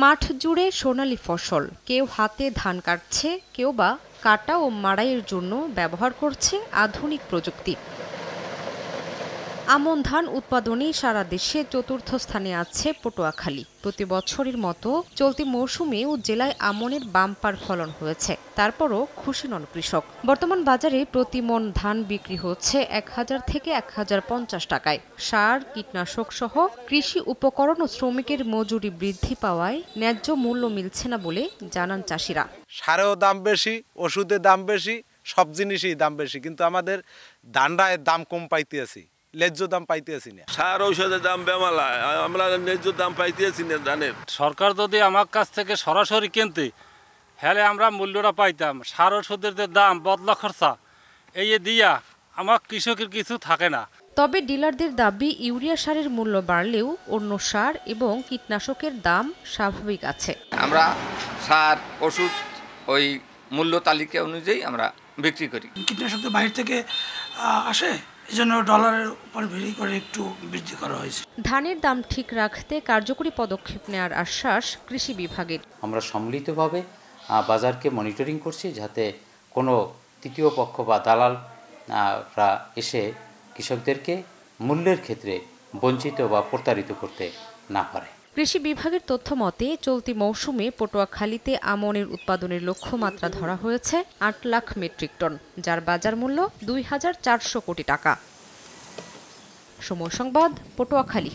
মাঠ জুড়ে সোনালী ফসল, কেউ হাতে ধান কাটছে, কেউ বা কাটা ও মাড়াইয়ের জন্য ব্যবহার করছে আধুনিক প্রযুক্তি। আমন ধান উৎপাদনে সারা দেশে চতুর্থ স্থানে আছে পটুয়াখালী। প্রতি বছরের মতো চলতি মৌসুমেও জেলায় আমনের বাম্পার ফলন হয়েছে। তারপরও খুশি নন কৃষক। বর্তমান বাজারে প্রতি মণ ধান বিক্রি হচ্ছে ১,০০০ থেকে ১,০৫০ টাকায়। সার, কীটনাশক সহ কৃষি উপকরণ ও শ্রমিকের মজুরি বৃদ্ধি পাওয়ায় ন্যায্য মূল্য মিলছে না বলে জানান চাষিরা। সারেও দাম বেশি, ওষুধের দাম বেশি, সব জিনিসই দাম বেশি, কিন্তু আমাদের ধানটায় দাম কম পাইতেছি, ন্যায্য দাম পাইতেছি না। সার ঔষধের দাম বেমালা, আমরা ন্যায্য দাম পাইতেছি না ধানের। সরকার যদি আমার কাছ থেকে সরাসরি কিনতে, হলে আমরা মূল্যটা পাইতাম। সার ওষুধের যে দাম, বদলা খরচা এই দিয়া আমার কৃষকের কিছু থাকে না। তবে ডিলারদের দাবি, ইউরিয়া সারের মূল্য বাড়লেও অন্য সার এবং কীটনাশকের দাম স্বাভাবিক আছে। আমরা সার, ওষুধ ওই মূল্য তালিকা অনুযায়ী আমরা বিক্রি করি। কীটনাশক তো বাইরে থেকে আসে, এজন্য ডলারের উপর ভিত্তি করে একটু বৃদ্ধি করা হয়েছে। ধানের দাম ঠিক রাখতে কার্যকরী পদক্ষেপ নেওয়ার আশ্বাস কৃষি বিভাগের। আমরা সম্মিলিতভাবে বাজারকে মনিটরিং করছি, যাতে কোনো তৃতীয় পক্ষ বা দালালরা এসে কৃষকদেরকে মূল্যের ক্ষেত্রে বঞ্চিত বা প্রতারিত করতে না পারে। কৃষি বিভাগের তথ্য মতে চলতি মৌসুমে পটুয়াখালীতে আমনের উৎপাদনের লক্ষ্যমাত্রা ধরা হয়েছে ৮ লাখ মেট্রিক টন, যার বাজার মূল্য ২,৪০০ কোটি টাকা। সময় সংবাদ, পটুয়াখালী।